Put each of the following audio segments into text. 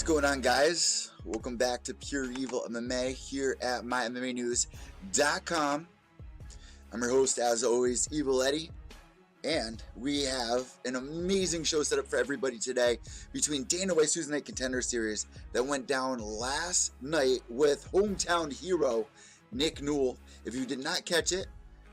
going on, guys? Welcome back to Pure Evil MMA here at MyMMAnews.com. I'm your host, as always, Evil Eddie, and we have an amazing show set up for everybody today between Dana White's Tuesday Night Contender Series that went down last night with hometown hero Nick Newell. If you did not catch it,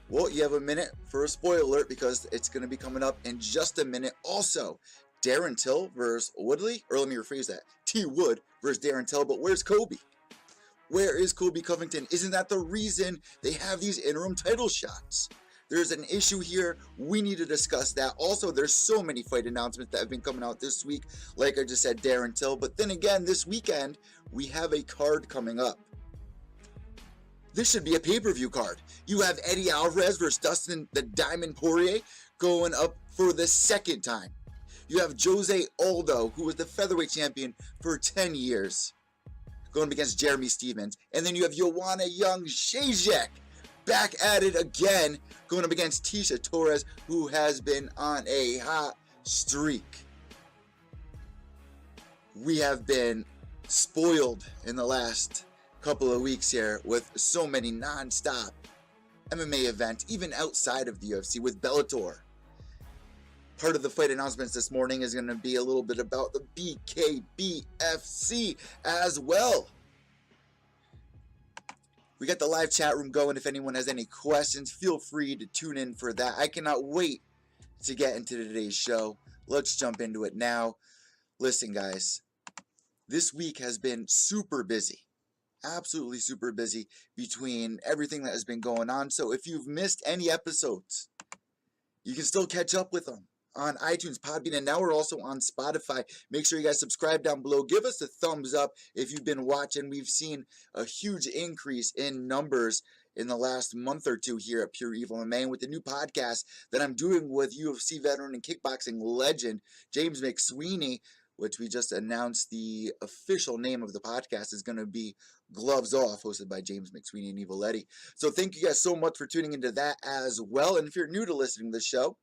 well, you have a minute for a spoiler alert because it's going to be coming up in just a minute. Also, Darren Till versus Woodley, or let me rephrase that, T. Wood versus Darren Till, but where's Colby? Where is Colby Covington? Isn't that the reason they have these interim title shots? There's an issue here. We need to discuss that. Also, there's so many fight announcements that have been coming out this week. Like I just said, Darren Till. But then again, this weekend, we have a card coming up. This should be a pay-per-view card. You have Eddie Alvarez versus Dustin the Diamond Poirier going up for the second time. You have Jose Aldo, who was the featherweight champion for 10 years, going up against Jeremy Stevens. And then you have Joanna Jędrzejczyk back at it again, going up against Tecia Torres, who has been on a hot streak. We have been spoiled in the last couple of weeks here with so many non-stop MMA events, even outside of the UFC with Bellator. Part of the fight announcements this morning is going to be a little bit about the BKBFC as well. We got the live chat room going. If anyone has any questions, feel free to tune in for that. I cannot wait to get into today's show. Let's jump into it now. Listen, guys, this week has been super busy. Absolutely super busy between everything that has been going on. So if you've missed any episodes, you can still catch up with them on iTunes, Podbean, and now we're also on Spotify. Make sure you guys subscribe down below. Give us a thumbs up if you've been watching. We've seen a huge increase in numbers in the last month or two here at Pure Evil MMA. And with the new podcast that I'm doing with UFC veteran and kickboxing legend James McSweeney, which we just announced the official name of the podcast is going to be Gloves Off, hosted by James McSweeney and Evil Eddie. So thank you guys so much for tuning into that as well. And if you're new to listening to the show,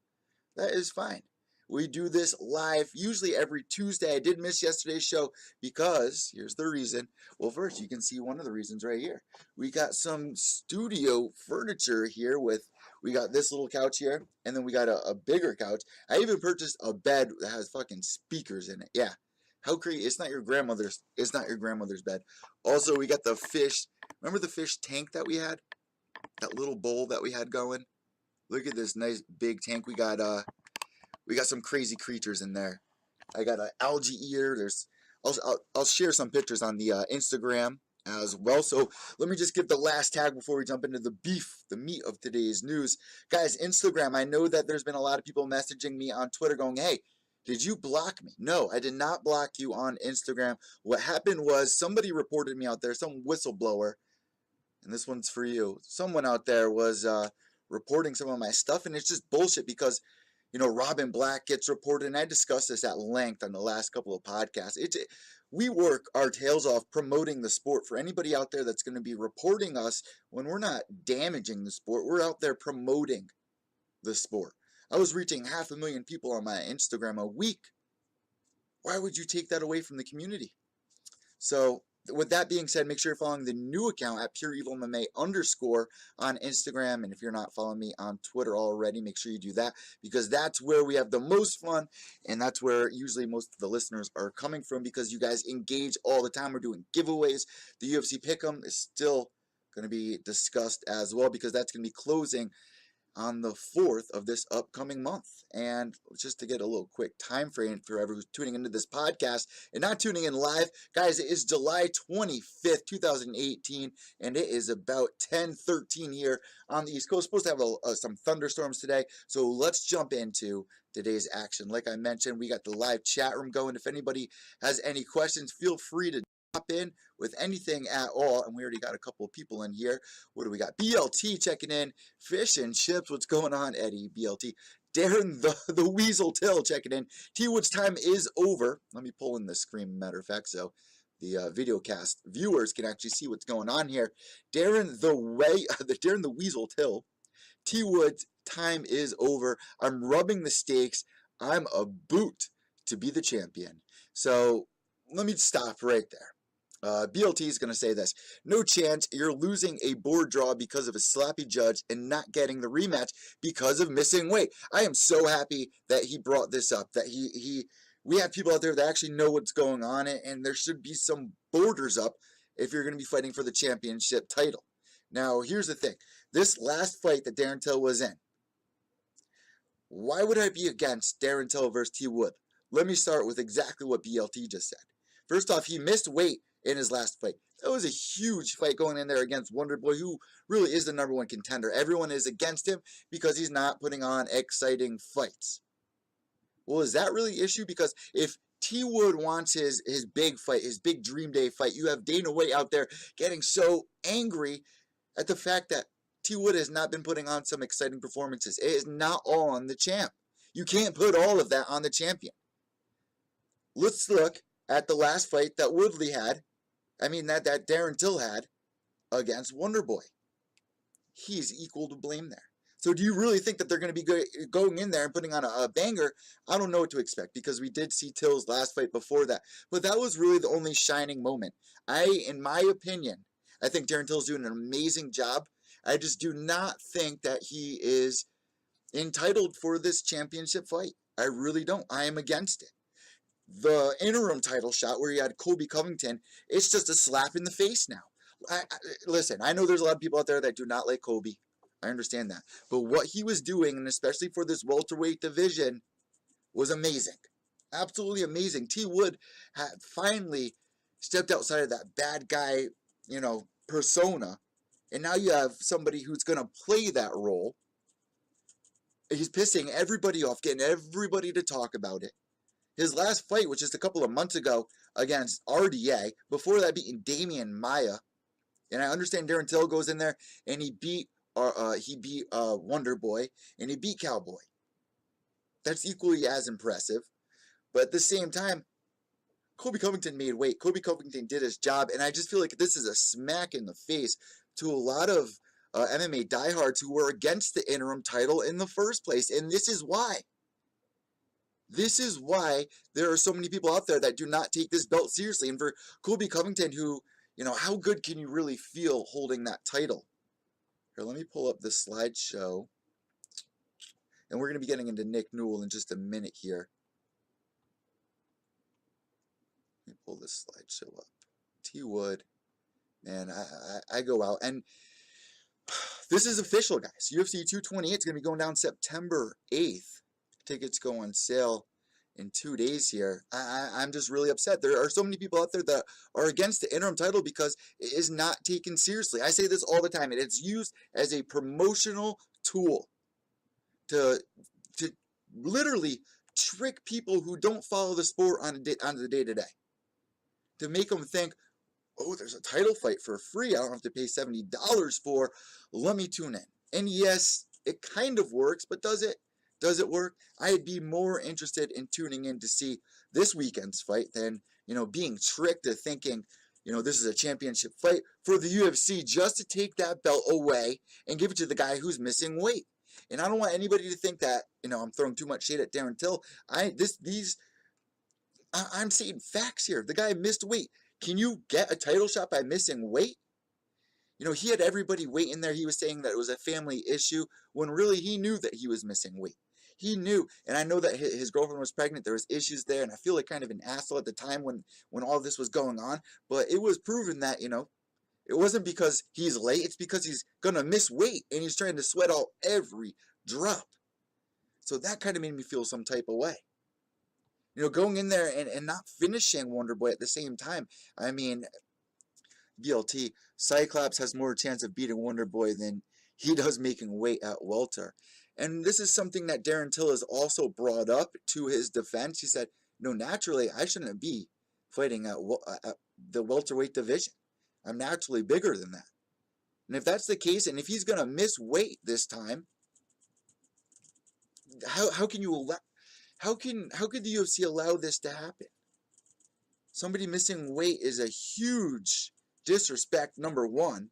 that is fine. We do this live usually every Tuesday. I did miss yesterday's show because, here's the reason. Well, first, you can see one of the reasons right here. We got some studio furniture here we got this little couch here, and then we got a bigger couch. I even purchased a bed that has fucking speakers in it. Yeah. How crazy. It's not your grandmother's bed. Also, we got the fish. Remember the fish tank that we had? That little bowl that we had going? Look at this nice big tank. We got some crazy creatures in there. I got an algae eater. I'll share some pictures on the Instagram as well. So let me just give the last tag before we jump into the meat of today's news. Guys, Instagram, I know that there's been a lot of people messaging me on Twitter going, hey, did you block me? No, I did not block you on Instagram. What happened was somebody reported me out there, some whistleblower, and this one's for you. Someone out there was reporting some of my stuff, and it's just bullshit because, you know, Robin Black gets reported, and I discussed this at length on the last couple of podcasts. We work our tails off promoting the sport. For anybody out there that's going to be reporting us when we're not damaging the sport, we're out there promoting the sport. I was reaching 500,000 people on my Instagram a week. Why would you take that away from the community? So, with that being said, make sure you're following the new account at PureEvilMMA_ on Instagram. And if you're not following me on Twitter already, make sure you do that because that's where we have the most fun. And that's where usually most of the listeners are coming from because you guys engage all the time. We're doing giveaways. The UFC Pick'em is still going to be discussed as well because that's going to be closing on the 4th of this upcoming month. And just to get a little quick time frame for everyone who's tuning into this podcast and not tuning in live, guys, it is July 25th, 2018, and it is about 10:13 here on the East Coast. Supposed to have some thunderstorms today, so let's jump into today's action. Like I mentioned, we got the live chat room going. If anybody has any questions, feel free to hop in with anything at all. And we already got a couple of people in here. What do we got? BLT checking in. Fish and chips. What's going on, Eddie? BLT. Darren the Weasel Till checking in. T Wood's time is over. Let me pull in the screen, matter of fact, so the video cast viewers can actually see what's going on here. Darren the Weasel Till. T Wood's time is over. I'm rubbing the stakes. I'm a boot to be the champion. So let me stop right there. BLT is going to say this. No chance you're losing a board draw because of a sloppy judge and not getting the rematch because of missing weight. I am so happy that he brought this up, that we have people out there that actually know what's going on, and there should be some borders up if you're going to be fighting for the championship title. Now, here's the thing. This last fight that Darren Till was in, why would I be against Darren Till versus T. Wood? Let me start with exactly what BLT just said. First off, he missed weight in his last fight. That was a huge fight going in there against Wonderboy, who really is the #1 contender. Everyone is against him because he's not putting on exciting fights. Well, is that really the issue? Because if T. Wood wants his big fight, his big dream day fight, you have Dana White out there getting so angry at the fact that T. Wood has not been putting on some exciting performances. It is not all on the champ. You can't put all of that on the champion. Let's look at the last fight that Woodley had, that Darren Till had against Wonderboy. He's equal to blame there. So do you really think that they're going to be going in there and putting on a banger? I don't know what to expect, because we did see Till's last fight before that. But that was really the only shining moment. In my opinion, I think Darren Till's doing an amazing job. I just do not think that he is entitled for this championship fight. I really don't. I am against it. The interim title shot where he had Colby Covington, it's just a slap in the face now. Listen, I know there's a lot of people out there that do not like Colby. I understand that. But what he was doing, and especially for this welterweight division, was amazing. Absolutely amazing. T. Wood had finally stepped outside of that bad guy, persona. And now you have somebody who's going to play that role. He's pissing everybody off, getting everybody to talk about it. His last fight, which is a couple of months ago against RDA, before that beating Damian Maia. And I understand Darren Till goes in there and he beat Wonderboy and he beat Cowboy. That's equally as impressive. But at the same time, Colby Covington made weight. Colby Covington did his job, and I just feel like this is a smack in the face to a lot of MMA diehards who were against the interim title in the first place. And this is why. This is why there are so many people out there that do not take this belt seriously. And for Colby Covington, who, how good can you really feel holding that title? Here, let me pull up the slideshow. And we're going to be getting into Nick Newell in just a minute here. Let me pull this slideshow up. T. Wood. Man, I go out. And this is official, guys. UFC 228 is going to be going down September 8th. Tickets go on sale in 2 days here. I'm just really upset. There are so many people out there that are against the interim title because it is not taken seriously. I say this all the time. It's used as a promotional tool to literally trick people who don't follow the sport on the day-to-day. To make them think, oh, there's a title fight for free. I don't have to pay $70 for. Let me tune in. And yes, it kind of works, but does it? Does it work? I'd be more interested in tuning in to see this weekend's fight than, being tricked to thinking, this is a championship fight for the UFC just to take that belt away and give it to the guy who's missing weight. And I don't want anybody to think that, I'm throwing too much shade at Darren Till. I'm saying facts here. The guy missed weight. Can you get a title shot by missing weight? He had everybody waiting there. He was saying that it was a family issue when really he knew that he was missing weight. He knew, and I know that his girlfriend was pregnant. There was issues there, and I feel like kind of an asshole at the time when all this was going on. But it was proven that, it wasn't because he's late. It's because he's going to miss weight, and he's trying to sweat out every drop. So that kind of made me feel some type of way. Going in there and not finishing Wonderboy at the same time. I mean, BLT, Cyclops has more chance of beating Wonderboy than he does making weight at welter. And this is something that Darren Till has also brought up to his defense. He said, no, naturally, I shouldn't be fighting at the welterweight division. I'm naturally bigger than that. And if that's the case, and if he's going to miss weight this time, how can the UFC allow this to happen? Somebody missing weight is a huge disrespect, number one.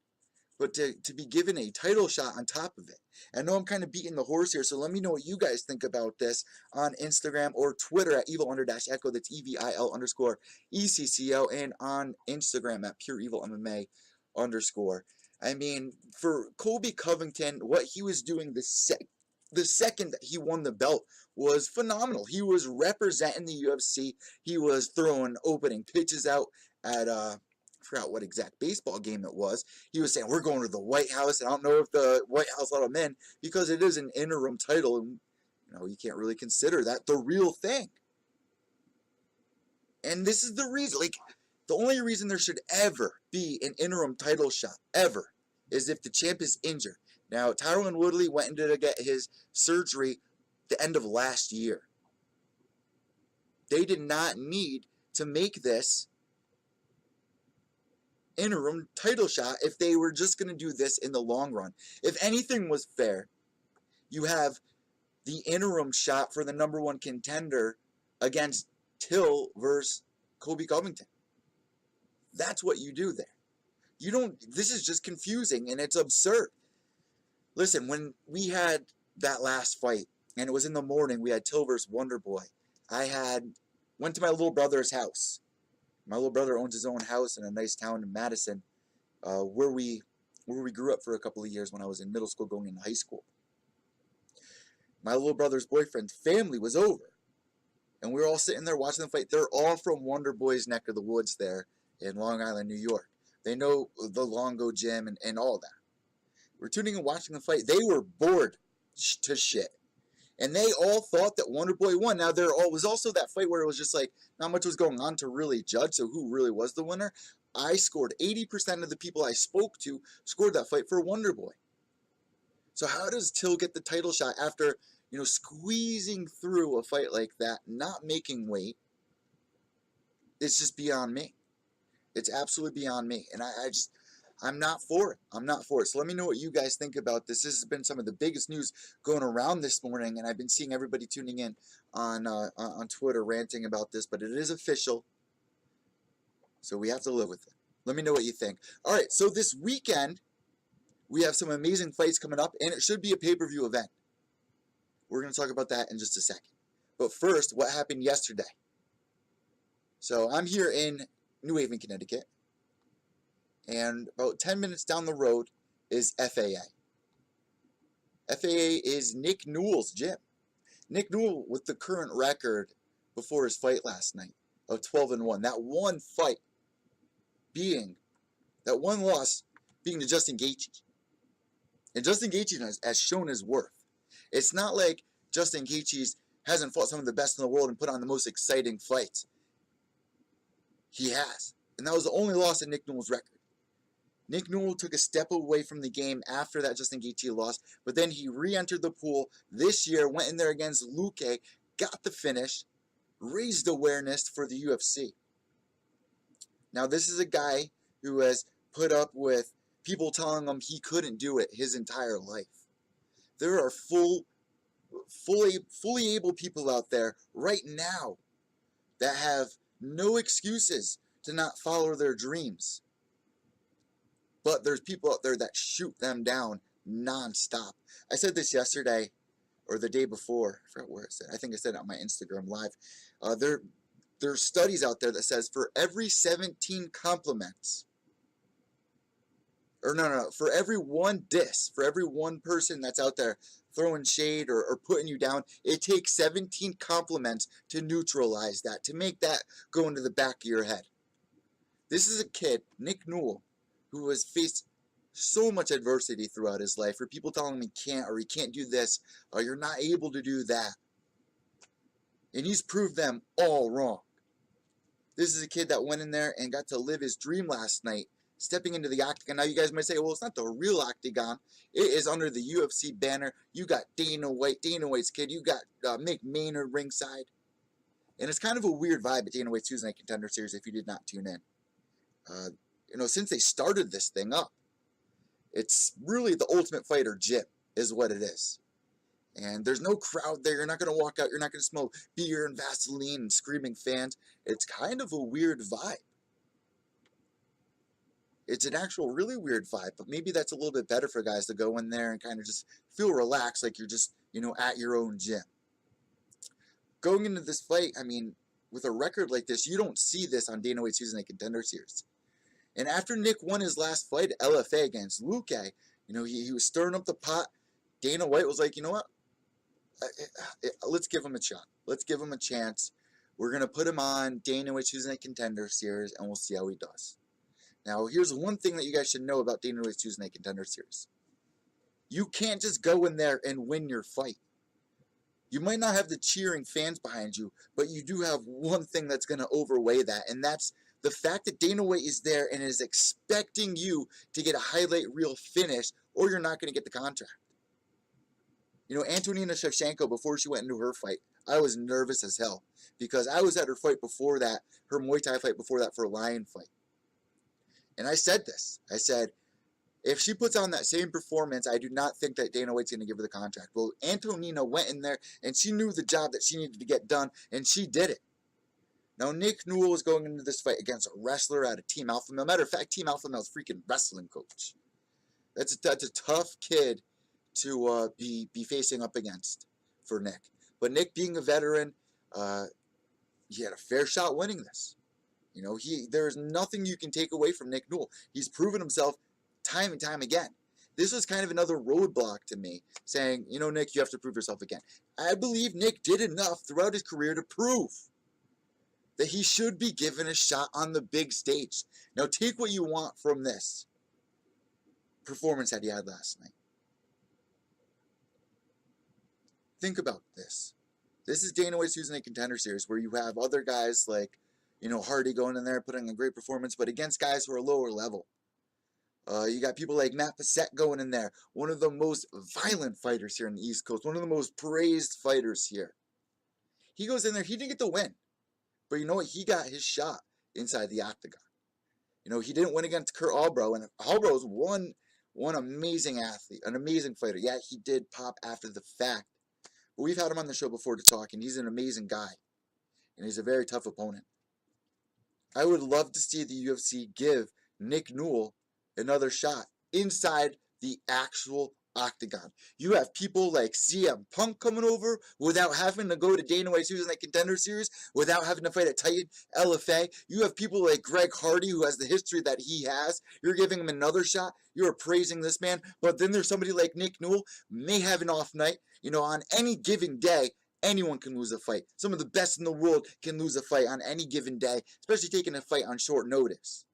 but to be given a title shot on top of it. I know I'm kind of beating the horse here, so let me know what you guys think about this on Instagram or Twitter at evil_echo, that's EVIL_ECCO, and on Instagram at PureEvilMMA_. I mean, for Colby Covington, what he was doing the second that he won the belt was phenomenal. He was representing the UFC. He was throwing opening pitches out at I forgot what exact baseball game it was. He was saying, we're going to the White House, and I don't know if the White House let him in because it is an interim title, and you can't really consider that the real thing. And this is the reason, the only reason there should ever be an interim title shot, ever, is if the champ is injured. Now, Tyron Woodley went in to get his surgery the end of last year. They did not need to make this interim title shot if they were just going to do this in the long run. If anything was fair, you have the interim shot for the #1 contender against Till versus Colby Covington. That's what you do there. This is just confusing and it's absurd. Listen, when we had that last fight, and it was in the morning, we had Till versus Wonderboy. I went to my little brother's house. My little brother owns his own house in a nice town in Madison, where we grew up for a couple of years when I was in middle school going into high school. My little brother's boyfriend's family was over, and we were all sitting there watching the fight. They're all from Wonderboy's neck of the woods there in Long Island, New York. They know the Longo Gym and all that. We're tuning and watching the fight. They were bored to shit. And they all thought that Wonderboy won. Now, there was also that fight where it was just not much was going on to really judge, so who really was the winner? I scored 80% of the people I spoke to scored that fight for Wonderboy. So how does Till get the title shot after, squeezing through a fight like that, not making weight? It's just beyond me. It's absolutely beyond me. And I'm not for it. I'm not for it. So let me know what you guys think about this. This has been some of the biggest news going around this morning, and I've been seeing everybody tuning in on Twitter ranting about this, but it is official, so we have to live with it. Let me know what you think. All right, so this weekend, we have some amazing fights coming up, and it should be a pay-per-view event. We're going to talk about that in just a second. But first, what happened yesterday? So I'm here in New Haven, Connecticut. And about 10 minutes down the road is FAA. FAA is Nick Newell's gym. Nick Newell with the current record before his fight last night of 12-1. That one loss being to Justin Gaethje. And Justin Gaethje has shown his worth. It's not like Justin Gaethje hasn't fought some of the best in the world and put on the most exciting fights. He has. And that was the only loss in Nick Newell's record. Nick Newell took a step away from the game after that Justin Gaethje loss, but then he re-entered the pool this year, went in there against Luque, got the finish, raised awareness for the UFC. Now, this is a guy who has put up with people telling him he couldn't do it his entire life. There are fully able people out there right now that have no excuses to not follow their dreams. But there's people out there that shoot them down nonstop. I said this yesterday or the day before. I forgot where I said. I think I said it on my Instagram live. There's studies out there that says for every 17 compliments, for every one diss, for every one person that's out there throwing shade or putting you down, it takes 17 compliments to neutralize that, to make that go into the back of your head. This is a kid, Nick Newell, who has faced so much adversity throughout his life, for people telling him he can't do this, or you're not able to do that. And he's proved them all wrong. This is a kid that went in there and got to live his dream last night, stepping into the octagon. Now you guys might say, well, it's not the real octagon. It is under the UFC banner. You got Dana White's kid. You got Mick Maynard ringside. And it's kind of a weird vibe at Dana White's Tuesday Night Contender Series if you did not tune in. Since they started this thing up, it's really the Ultimate Fighter gym is what it is. And there's no crowd there. You're not going to walk out. You're not going to smell beer and Vaseline and screaming fans. It's kind of a weird vibe. It's an actual really weird vibe, but maybe that's a little bit better for guys to go in there and kind of just feel relaxed, like you're just, at your own gym. Going into this fight, I mean, with a record like this, you don't see this on Dana White's Tuesday Night Contender Series. And after Nick won his last fight at LFA against Luque, he was stirring up the pot. Dana White was like, you know what? Let's give him a shot. Let's give him a chance. We're going to put him on Dana White's Tuesday Night Contender Series, and we'll see how he does. Now, here's one thing that you guys should know about Dana White's Tuesday Night Contender Series. You can't just go in there and win your fight. You might not have the cheering fans behind you, but you do have one thing that's going to overweigh that, and that's the fact that Dana White is there and is expecting you to get a highlight reel finish, or you're not going to get the contract. Antonina Shevchenko, before she went into her fight, I was nervous as hell because I was at her fight before that, her Muay Thai fight before that for a Lion fight. And I said this. I said, if she puts on that same performance, I do not think that Dana White's going to give her the contract. Well, Antonina went in there, and she knew the job that she needed to get done, and she did it. Now, Nick Newell is going into this fight against a wrestler out of Team Alpha Male. Matter of fact, Team Alpha Male's freaking wrestling coach. That's a tough kid to be facing up against for Nick. But Nick, being a veteran, he had a fair shot winning this. There's nothing you can take away from Nick Newell. He's proven himself time and time again. This was kind of another roadblock to me, saying, Nick, you have to prove yourself again. I believe Nick did enough throughout his career to prove that he should be given a shot on the big stage. Now, take what you want from this performance that he had last night. Think about this. This is Dana White's Tuesday Night Contender Series, where you have other guys like, Hardy going in there, putting a great performance, but against guys who are lower level. You got people like Matt Passett going in there, one of the most violent fighters here in the East Coast, one of the most praised fighters here. He goes in there, he didn't get the win, but you know what? He got his shot inside the octagon. He didn't win against Kurt Albro, and Albro's one amazing athlete, an amazing fighter. Yeah, he did pop after the fact, but we've had him on the show before to talk, and he's an amazing guy, and he's a very tough opponent. I would love to see the UFC give Nick Newell another shot inside the actual octagon. You have people like CM Punk coming over without having to go to Dana White's Tuesday Night Contender Series, without having to fight at Titan LFA. You have people like Greg Hardy, who has the history that he has. You're giving him another shot. You're praising this man. But then there's somebody like Nick Newell, may have an off night. On any given day, anyone can lose a fight. Some of the best in the world can lose a fight on any given day, especially taking a fight on short notice.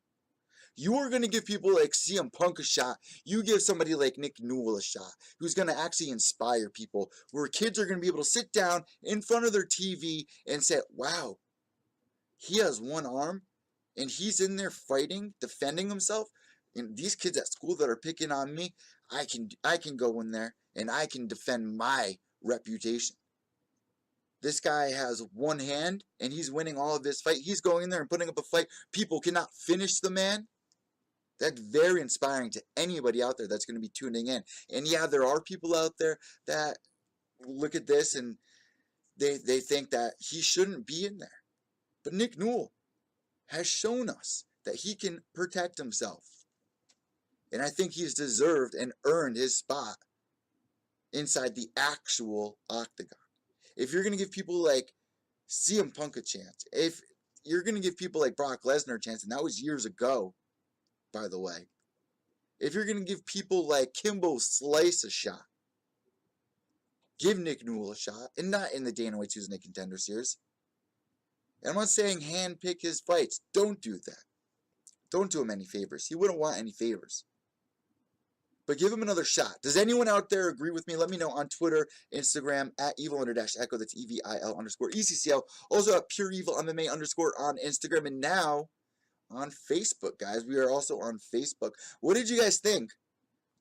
You are going to give people like CM Punk a shot. You give somebody like Nick Newell a shot, who's going to actually inspire people, where kids are going to be able to sit down in front of their TV and say, wow, he has one arm and he's in there fighting, defending himself. And these kids at school that are picking on me, I can go in there and I can defend my reputation. This guy has one hand and he's winning all of this fight. He's going in there and putting up a fight. People cannot finish the man. That's very inspiring to anybody out there that's going to be tuning in. And yeah, there are people out there that look at this and they think that he shouldn't be in there. But Nick Newell has shown us that he can protect himself. And I think he's deserved and earned his spot inside the actual octagon. If you're going to give people like CM Punk a chance, if you're going to give people like Brock Lesnar a chance, and that was years ago, by the way, if you're going to give people like Kimbo Slice a shot, give Nick Newell a shot, and not in the Dana White Tuesday Night Contender Series. And I'm not saying handpick his fights. Don't do that. Don't do him any favors. He wouldn't want any favors. But give him another shot. Does anyone out there agree with me? Let me know on Twitter, Instagram, at evil_echo. That's EVIL_ECCL. Also at Pure Evil MMA_ on Instagram. And now on Facebook, guys. We are also on Facebook. What did you guys think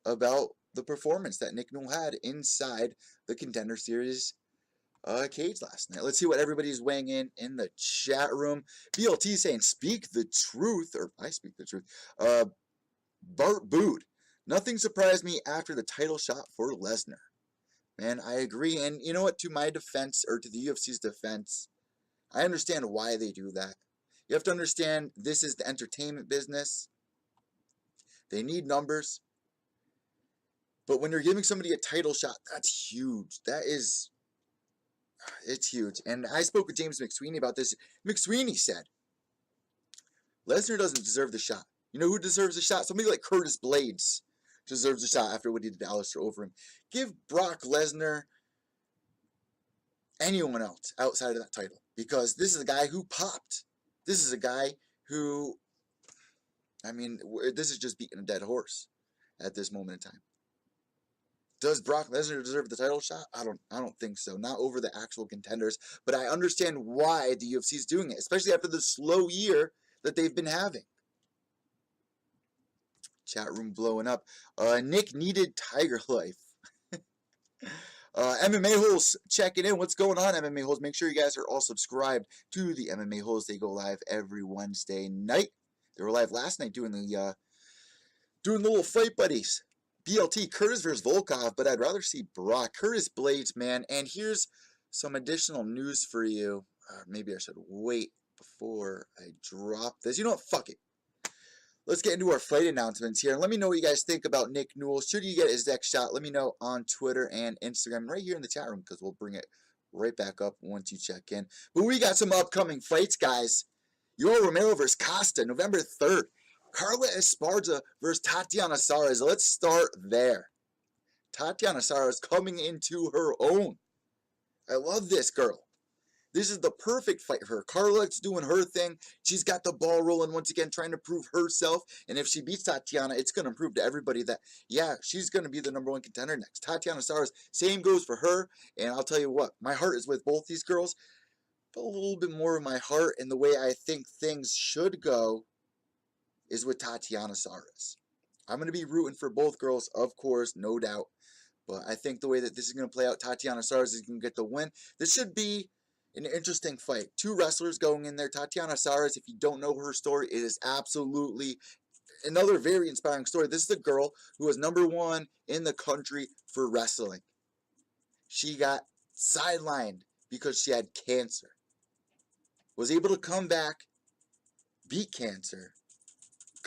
about the performance that Nick Newell had inside the Contender Series cage last night? Let's see what everybody's weighing in the chat room. BLT saying, speak the truth, or I speak the truth. Bart Boot. Nothing surprised me after the title shot for Lesnar. Man, I agree. And you know what? To my defense, or to the UFC's defense, I understand why they do that. You have to understand this is the entertainment business. They need numbers. But when you're giving somebody a title shot, that's huge. It's huge. And I spoke with James McSweeney about this. McSweeney said, Lesnar doesn't deserve the shot. You know who deserves a shot? Somebody like Curtis Blades deserves a shot after what he did to Alistair Overeem. Give Brock Lesnar anyone else outside of that title. Because this is a guy who popped. This is a guy who, I mean, this is just beating a dead horse at this moment in time. Does Brock Lesnar deserve the title shot? I don't think so. Not over the actual contenders, but I understand why the UFC is doing it, especially after the slow year that they've been having. Chat room blowing up. Nick needed Tiger Life. MMA Holes checking in. What's going on, MMA Holes? Make sure you guys are all subscribed to the MMA Holes. They go live every Wednesday night. They were live last night doing the little fight buddies. BLT, Curtis versus Volkov, but I'd rather see Brock. Curtis Blades, man. And here's some additional news for you. Maybe I should wait before I drop this. You know what? Fuck it. Let's get into our fight announcements here. And let me know what you guys think about Nick Newell. Should he get his next shot? Let me know on Twitter and Instagram right here in the chat room because we'll bring it right back up once you check in. But we got some upcoming fights, guys. Yoel Romero versus Costa, November 3rd. Carla Esparza versus Tatiana Suarez. Let's start there. Tatiana Suarez coming into her own. I love this girl. This is the perfect fight for her. Carla's doing her thing. She's got the ball rolling once again, trying to prove herself. And if she beats Tatiana, it's going to prove to everybody that, yeah, she's going to be the #1 contender next. Tatiana Suarez, same goes for her. And I'll tell you what, my heart is with both these girls. But a little bit more of my heart and the way I think things should go is with Tatiana Suarez. I'm going to be rooting for both girls, of course, no doubt. But I think the way that this is going to play out, Tatiana Suarez is going to get the win. This should be an interesting fight. Two wrestlers going in there. Tatiana Suarez, if you don't know her story, it is absolutely another very inspiring story. This is the girl who was #1 in the country for wrestling. She got sidelined because she had cancer. Was able to come back, beat cancer,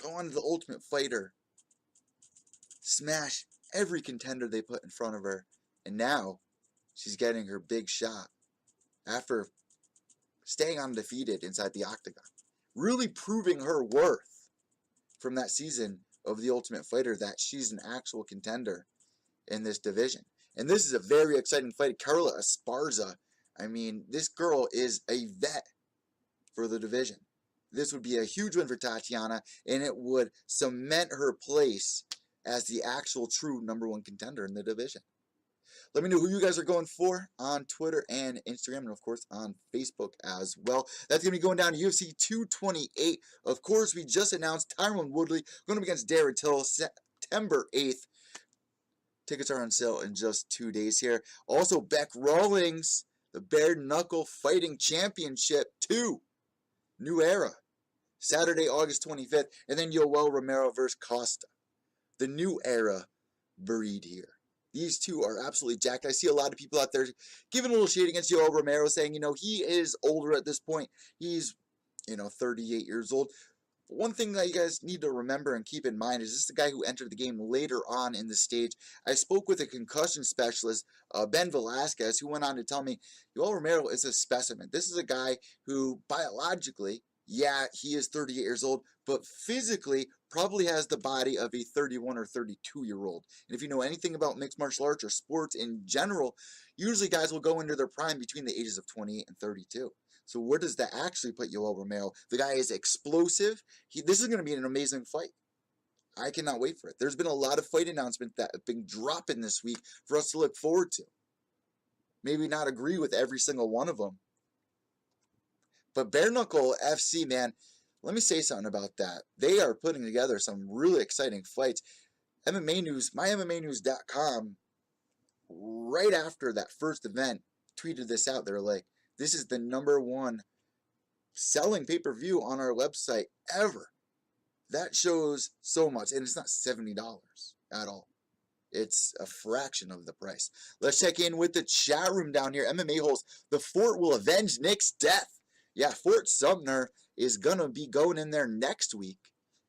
go on to the Ultimate Fighter, smash every contender they put in front of her, and now she's getting her big shot after staying undefeated inside the octagon. Really proving her worth from that season of the Ultimate Fighter that she's an actual contender in this division. And this is a very exciting fight. Carla Esparza, I mean, this girl is a vet for the division. This would be a huge win for Tatiana, and it would cement her place as the actual true #1 contender in the division. Let me know who you guys are going for on Twitter and Instagram, and of course on Facebook as well. That's going to be going down to UFC 228. Of course, we just announced Tyron Woodley going up against Darren Till September 8th. Tickets are on sale in just 2 days here. Also, Beck Rawlings, the Bare Knuckle Fighting Championship 2. New Era. Saturday, August 25th. And then Yoel Romero versus Costa. The New Era breed here. These two are absolutely jacked. I see a lot of people out there giving a little shade against Yoel Romero, saying, you know, he is older at this point. He's, 38 years old. But one thing that you guys need to remember and keep in mind is this is the guy who entered the game later on in the stage. I spoke with a concussion specialist, Ben Velasquez, who went on to tell me, Yoel Romero is a specimen. This is a guy who biologically, yeah, he is 38 years old, but physically probably has the body of a 31 or 32-year-old. And if you know anything about mixed martial arts or sports in general, usually guys will go into their prime between the ages of 28 and 32. So where does that actually put Yoel Romero? The guy is explosive. This is going to be an amazing fight. I cannot wait for it. There's been a lot of fight announcements that have been dropping this week for us to look forward to. Maybe not agree with every single one of them. But Bare Knuckle FC, man, let me say something about that. They are putting together some really exciting fights. MMA News, MyMMAnews.com, right after that first event, tweeted this out. They're like, this is the #1 selling pay-per-view on our website ever. That shows so much. And it's not $70 at all. It's a fraction of the price. Let's check in with the chat room down here. MMA Holes, the Fort will avenge Nick's death. Yeah, Fort Sumner is going to be going in there next week.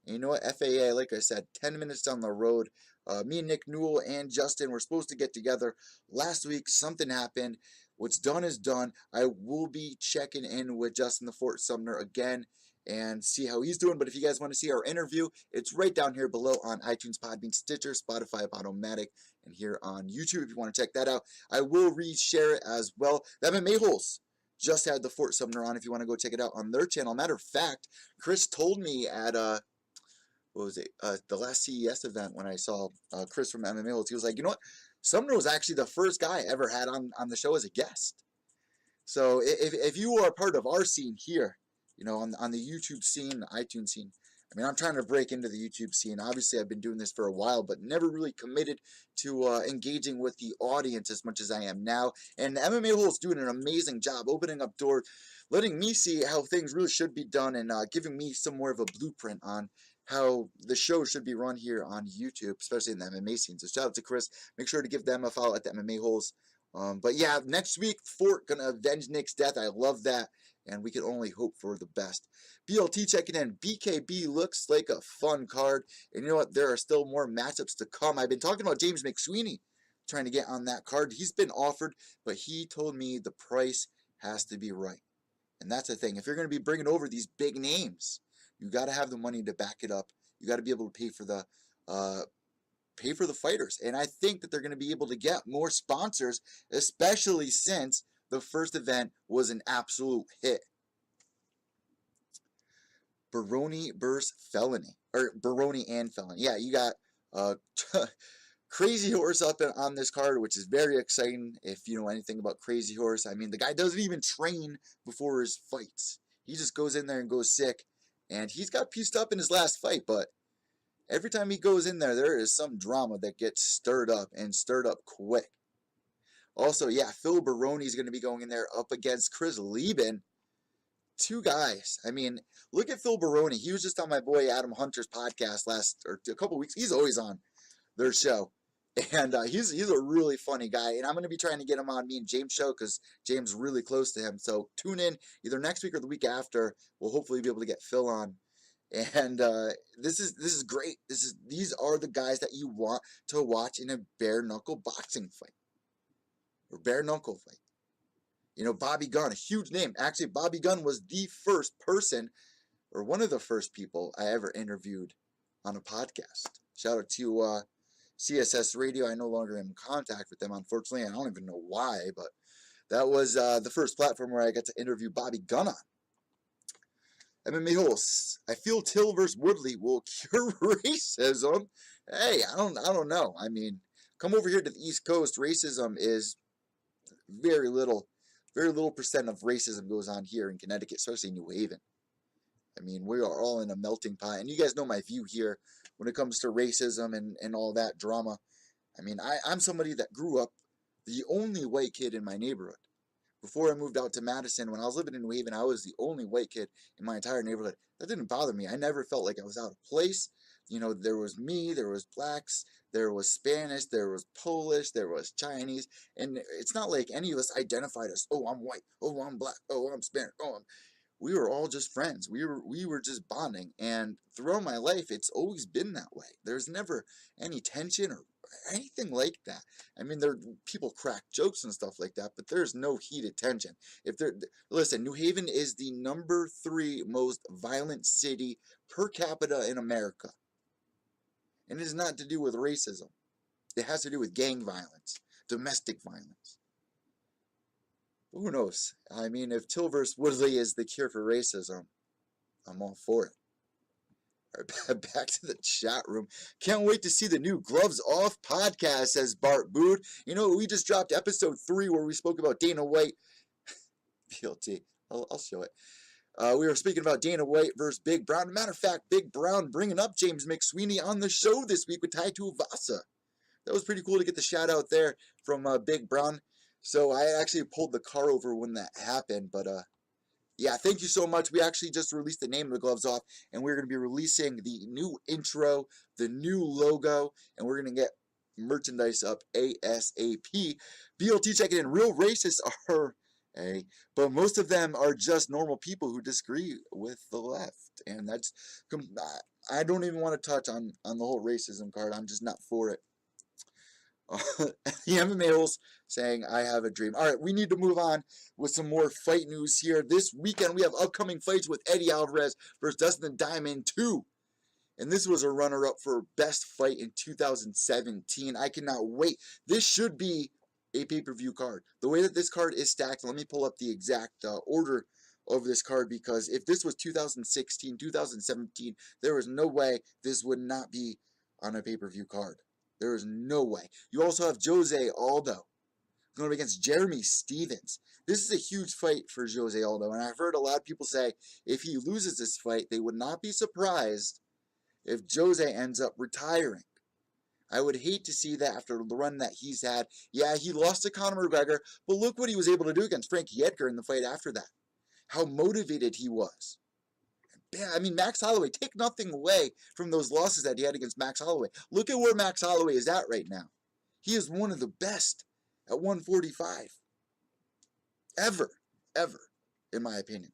And you know what, FAA, like I said, 10 minutes down the road, me and Nick, Newell, and Justin were supposed to get together last week. Something happened. What's done is done. I will be checking in with Justin the Fort Sumner again and see how he's doing. But if you guys want to see our interview, it's right down here below on iTunes, Podbean, Stitcher, Spotify, Automatic, and here on YouTube if you want to check that out. I will reshare it as well. The MMA Holes just had the Fort Sumner on if you want to go check it out on their channel. Matter of fact, Chris told me at what was it, the last CES event when I saw Chris from MMA Holes, he was like, you know what, Sumner was actually the first guy I ever had on the show as a guest. So if you are part of our scene here, you know, on the YouTube scene, the iTunes scene, I mean, I'm trying to break into the YouTube scene. Obviously, I've been doing this for a while, but never really committed to engaging with the audience as much as I am now. And the MMA Hole is doing an amazing job opening up doors, letting me see how things really should be done, and giving me some more of a blueprint on how the show should be run here on YouTube, especially in the MMA scene. So shout out to Chris. Make sure to give them a follow at the MMA Holes. But yeah, next week, Fort gonna avenge Nick's death. I love that, and we can only hope for the best. BLT checking in. BKB looks like a fun card, and you know what? There are still more matchups to come. I've been talking about James McSweeney trying to get on that card. He's been offered, but he told me the price has to be right, and that's the thing. If you're gonna be bringing over these big names, you got to have the money to back it up. You got to be able to pay for the fighters, and I think that they're going to be able to get more sponsors, especially since the first event was an absolute hit. Baroni versus Felony, or Baroni and Felony. Yeah, you got Crazy Horse up on this card, which is very exciting. If you know anything about Crazy Horse, I mean, the guy doesn't even train before his fights. He just goes in there and goes sick. And he's got pieced up in his last fight, but every time he goes in there, there is some drama that gets stirred up, and stirred up quick. Also, yeah, Phil Baroni is going to be going in there up against Chris Lieben. Two guys. I mean, look at Phil Baroni. He was just on my boy Adam Hunter's podcast a couple weeks. He's always on their show. And he's a really funny guy. And I'm going to be trying to get him on me and James' show because James is really close to him. So tune in either next week or the week after. We'll hopefully be able to get Phil on. And this is great. These are the guys that you want to watch in a bare knuckle boxing fight. Or bare knuckle fight. You know, Bobby Gunn, a huge name. Actually, Bobby Gunn was the first person, or one of the first people I ever interviewed on a podcast. Shout out to CSS Radio. I no longer am in contact with them, unfortunately. I don't even know why, but that was the first platform where I got to interview Bobby Gunn on. MMA Holes. I feel Till versus Woodley will cure racism. Hey, I don't know. I mean, come over here to the East Coast. Racism is very little percent of racism goes on here in Connecticut, especially New Haven. I mean, we are all in a melting pot, and you guys know my view here when it comes to racism and all that drama. I mean, I'm somebody that grew up the only white kid in my neighborhood. Before I moved out to Madison, when I was living in New Haven, I was the only white kid in my entire neighborhood. That didn't bother me. I never felt like I was out of place. You know, there was me, there was blacks, there was Spanish, there was Polish, there was Chinese, and it's not like any of us identified as, oh, I'm white, oh, I'm black, oh, I'm Spanish, we were all just friends. We were just bonding, and throughout my life, it's always been that way. There's never any tension or anything like that. I mean, people crack jokes and stuff like that, but there's no heated tension. Listen, New Haven is the number 3 most violent city per capita in America, and it is not to do with racism. It has to do with gang violence, domestic violence. Who knows? I mean, if Till versus Woodley is the cure for racism, I'm all for it. All right, back to the chat room. Can't wait to see the new Gloves Off podcast, says Bart Bood. You know, we just dropped episode 3 where we spoke about Dana White. BLT. I'll show it. We were speaking about Dana White versus Big Brown. Matter of fact, Big Brown bringing up James McSweeney on the show this week with Tai Tuivasa. That was pretty cool to get the shout out there from Big Brown. So I actually pulled the car over when that happened, but yeah, thank you so much. We actually just released the name of the Gloves Off, and we're going to be releasing the new intro, the new logo, and we're going to get merchandise up ASAP. BLT checking in. Real racists are, but most of them are just normal people who disagree with the left, and I don't even want to touch on the whole racism card. I'm just not for it. The MMA host saying, I have a dream. All right, we need to move on with some more fight news here. This weekend, we have upcoming fights with Eddie Alvarez versus Dustin Diamond 2. And this was a runner-up for best fight in 2017. I cannot wait. This should be a pay-per-view card. The way that this card is stacked, let me pull up the exact order of this card, because if this was 2016, 2017, there is no way this would not be on a pay-per-view card. There is no way. You also have Jose Aldo going against Jeremy Stephens. This is a huge fight for Jose Aldo, and I've heard a lot of people say if he loses this fight, they would not be surprised if Jose ends up retiring. I would hate to see that after the run that he's had. Yeah, he lost to Conor McGregor, but look what he was able to do against Frankie Edgar in the fight after that. How motivated he was. Yeah, I mean, Max Holloway, take nothing away from those losses that he had against Max Holloway. Look at where Max Holloway is at right now. He is one of the best at 145. Ever, in my opinion.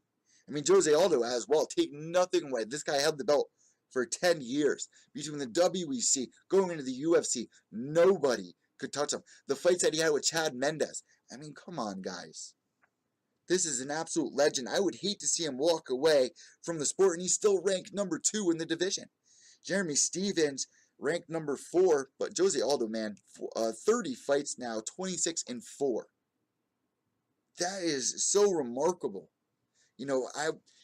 I mean, Jose Aldo as well, take nothing away. This guy held the belt for 10 years. Between the WEC, going into the UFC, nobody could touch him. The fights that he had with Chad Mendes, I mean, come on, guys. This is an absolute legend. I would hate to see him walk away from the sport, and he's still ranked number 2 in the division. Jeremy Stephens ranked number 4, but Jose Aldo, man, 30 fights now, 26-4. That is so remarkable. You know,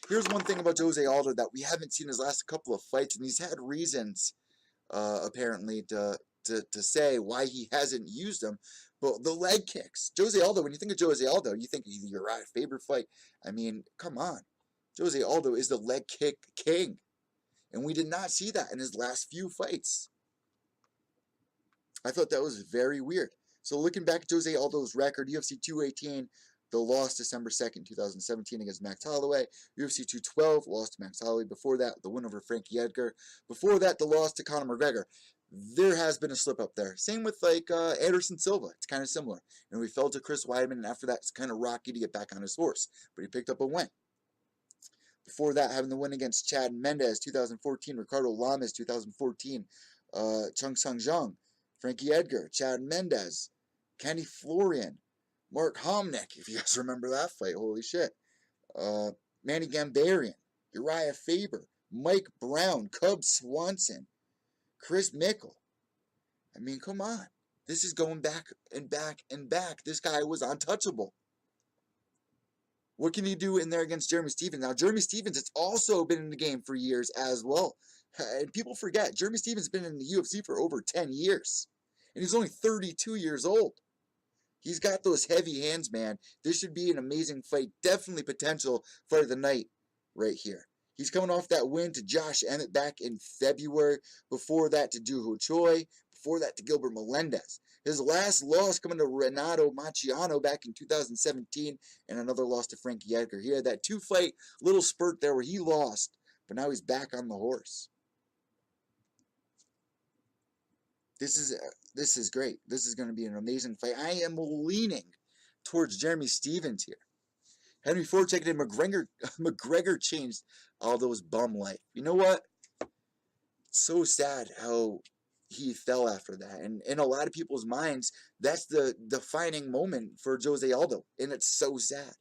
here's one thing about Jose Aldo that we haven't seen his last couple of fights, and he's had reasons, apparently, to say why he hasn't used them. But the leg kicks. Jose Aldo, when you think of Jose Aldo, you think of your favorite fight. I mean, come on. Jose Aldo is the leg kick king. And we did not see that in his last few fights. I thought that was very weird. So looking back at Jose Aldo's record, UFC 218, the loss December 2nd, 2017 against Max Holloway. UFC 212, lost to Max Holloway. Before that, the win over Frankie Edgar. Before that, the loss to Conor McGregor. There has been a slip up there. Same with like Anderson Silva. It's kind of similar. And we fell to Chris Weidman, and after that, it's kind of rocky to get back on his horse. But he picked up a win. Before that, having the win against Chad Mendes, 2014. Ricardo Lamas, 2014. Chung Sung Jung. Frankie Edgar. Chad Mendes. Kenny Florian. Mark Homnick, if you guys remember that fight. Holy shit. Manny Gambarian. Uriah Faber. Mike Brown. Cub Swanson. Chris Mickle. I mean, come on. This is going back and back and back. This guy was untouchable. What can he do in there against Jeremy Stephens? Now, Jeremy Stephens has also been in the game for years as well. And people forget, Jeremy Stephens has been in the UFC for over 10 years. And he's only 32 years old. He's got those heavy hands, man. This should be an amazing fight. Definitely potential fight of the night right here. He's coming off that win to Josh Emmett back in February. Before that to Doo Ho Choi. Before that to Gilbert Melendez. His last loss coming to Renato Maciano back in 2017. And another loss to Frankie Edgar. He had that 2-fight little spurt there where he lost. But now he's back on the horse. This is great. This is going to be an amazing fight. I am leaning towards Jeremy Stephens here. Henry Ford checking in. McGregor changed Aldo's bum life. You know what? It's so sad how he fell after that. And in a lot of people's minds, that's the defining moment for Jose Aldo. And it's so sad.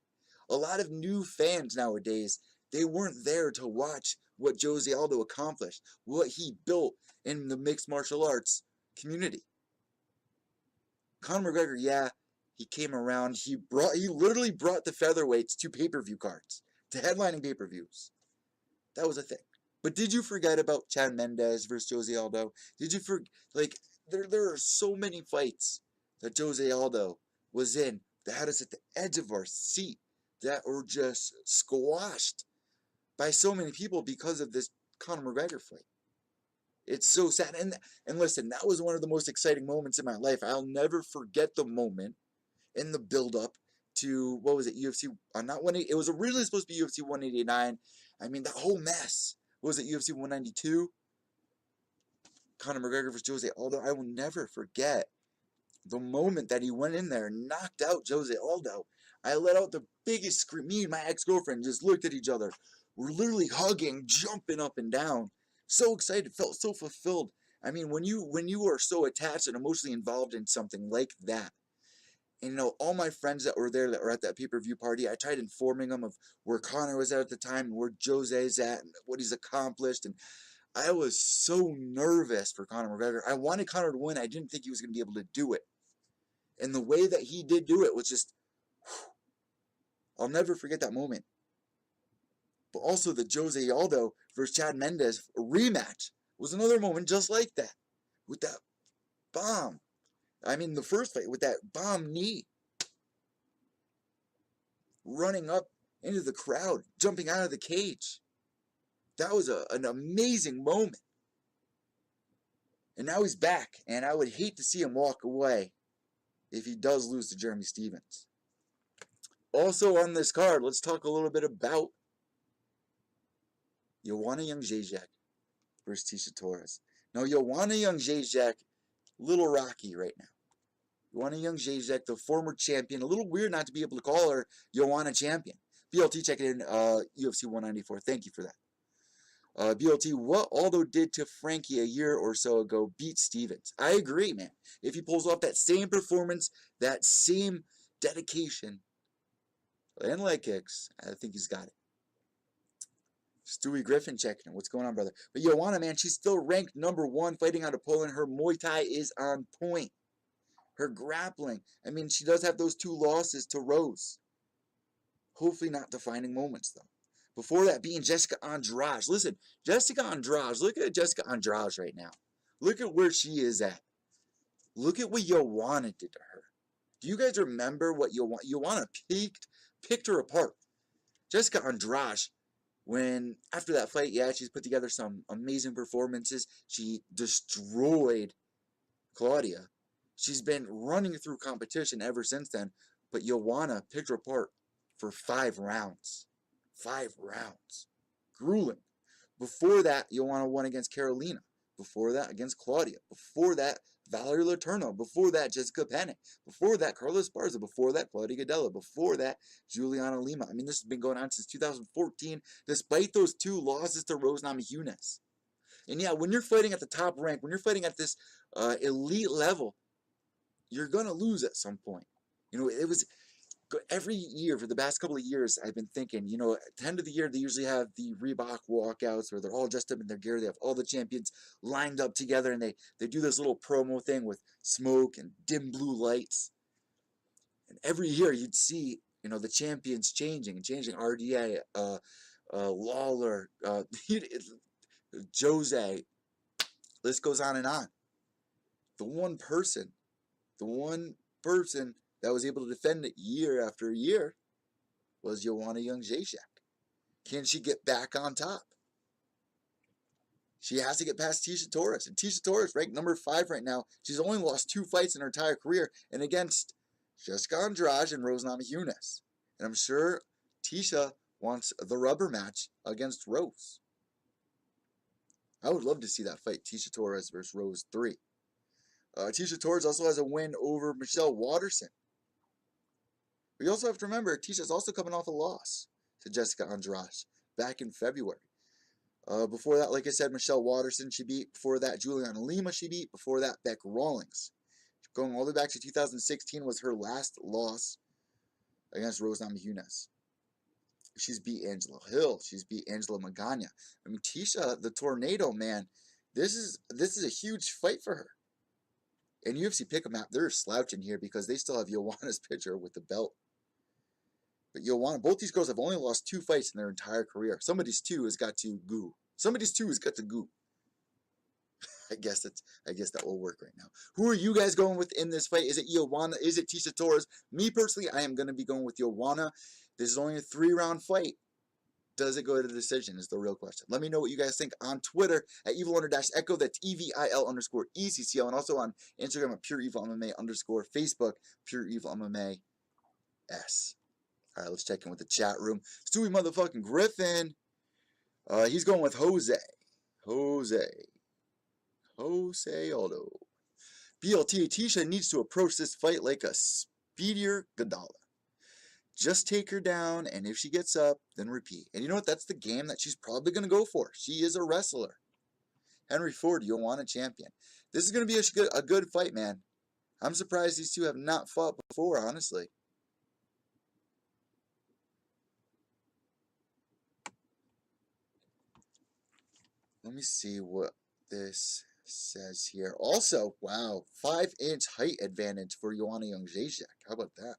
A lot of new fans nowadays, they weren't there to watch what Jose Aldo accomplished, what he built in the mixed martial arts community. Conor McGregor, yeah, he came around. He literally brought the featherweights to pay-per-view cards, to headlining pay-per-views. That was a thing. But did you forget about Chad Mendes versus Jose Aldo? Did you forget? Like, there are so many fights that Jose Aldo was in that had us at the edge of our seat, that were just squashed by so many people because of this Conor McGregor fight. It's so sad. And listen, that was one of the most exciting moments in my life. I'll never forget the moment in the build-up to, what was it, UFC, not 180, it was originally supposed to be UFC 189. I mean, that whole mess. What was it, UFC 192? Conor McGregor versus Jose Aldo. I will never forget the moment that he went in there and knocked out Jose Aldo. I let out the biggest scream. Me and my ex-girlfriend just looked at each other. We're literally hugging, jumping up and down, So excited, felt so fulfilled. I mean, when you are so attached and emotionally involved in something like that, and all my friends that were there that were at that pay-per-view party, I tried informing them of where Connor was at the time, and where Jose's at, and what he's accomplished, and I was so nervous for Conor McGregor. I wanted Conor to win. I didn't think he was going to be able to do it. And the way that he did do it was just, I'll never forget that moment. But also the Jose Aldo versus Chad Mendes rematch was another moment just like that. With that bomb. I mean, the first fight with that bomb knee. Running up into the crowd, jumping out of the cage. That was an amazing moment. And now he's back, and I would hate to see him walk away if he does lose to Jeremy Stephens. Also on this card, let's talk a little bit about Joanna Jędrzejczyk versus Tecia Torres. Now, Joanna Jędrzejczyk, little rocky right now. Joanna Jędrzejczyk, the former champion. A little weird not to be able to call her Joanna champion. BLT checking in UFC 194. Thank you for that. BLT, what Aldo did to Frankie a year or so ago beat Stephens. I agree, man. If he pulls off that same performance, that same dedication, and leg kicks, I think he's got it. Stewie Griffin checking in. What's going on, brother? But Joanna, man, she's still ranked #1 fighting out of Poland. Her Muay Thai is on point. Her grappling. I mean, she does have those 2 losses to Rose. Hopefully not defining moments, though. Before that being Jessica Andrade. Listen, Jessica Andrade, look at Jessica Andrade right now. Look at where she is at. Look at what Joanna did to her. Do you guys remember what Joanna picked her apart? Jessica Andrade, when after that fight, yeah, she's put together some amazing performances. She destroyed Claudia. She's been running through competition ever since then, but Joanna picked her apart for 5 rounds. 5 rounds. Grueling. Before that, Joanna won against Carolina. Before that, against Claudia. Before that, Valerie Letourneau. Before that, Jessica Penne. Before that, Carla Esparza. Before that, Claudia Gadelha. Before that, Juliana Lima. I mean, this has been going on since 2014, despite those 2 losses to Rose Namajunas. And yeah, when you're fighting at the top rank, when you're fighting at this elite level, you're going to lose at some point. It was every year for the past couple of years, I've been thinking, at the end of the year, they usually have the Reebok walkouts where they're all dressed up in their gear. They have all the champions lined up together, and they do this little promo thing with smoke and dim blue lights. And every year you'd see, the champions changing. RDA, Lawler, Jose. List goes on and on. The one person that was able to defend it year after year was Joanna Jędrzejczyk. Can she get back on top? She has to get past Tecia Torres. And Tecia Torres ranked #5 right now. She's only lost 2 fights in her entire career, and against Jessica Andrade and Rose Namajunas. And I'm sure Tecia wants the rubber match against Rose. I would love to see that fight, Tecia Torres versus Rose 3. Tecia Torres also has a win over Michelle Waterson. We also have to remember, Ticia's also coming off a loss to Jessica Andrade back in February. Before that, like I said, Michelle Waterson she beat. Before that, Juliana Lima she beat. Before that, Beck Rawlings. Going all the way back to 2016 was her last loss against Rose Namajunas. She's beat Angela Hill. She's beat Angela Magana. I mean, Tecia, the Tornado, man, this is a huge fight for her. And UFC Pick'em app, they're slouching here because they still have Joanna's picture with the belt. But Joanna, both these girls have only lost 2 fights in their entire career. Somebody's 2 has got to goo. Somebody's 2 has got to goo. I guess that will work right now. Who are you guys going with in this fight? Is it Joanna? Is it Tecia Torres? Me personally, I am going to be going with Joanna. This is only a 3-round fight. Does it go to the decision is the real question. Let me know what you guys think on Twitter at evil_echo. That's EVIL_ECCO. And also on Instagram at PureEvilMMA_. Facebook, PureEvilMMA S. All right, let's check in with the chat room. Stewie motherfucking Griffin. He's going with Jose Aldo. BLT, Tecia needs to approach this fight like a speedier Godala. Just take her down, and if she gets up, then repeat. And you know what? That's the game that she's probably going to go for. She is a wrestler. Henry Ford, you want a champion. This is going to be a good fight, man. I'm surprised these two have not fought before, honestly. Let me see what this says here. Also, wow, 5-inch height advantage for Joanna Jędrzejczyk. How about that?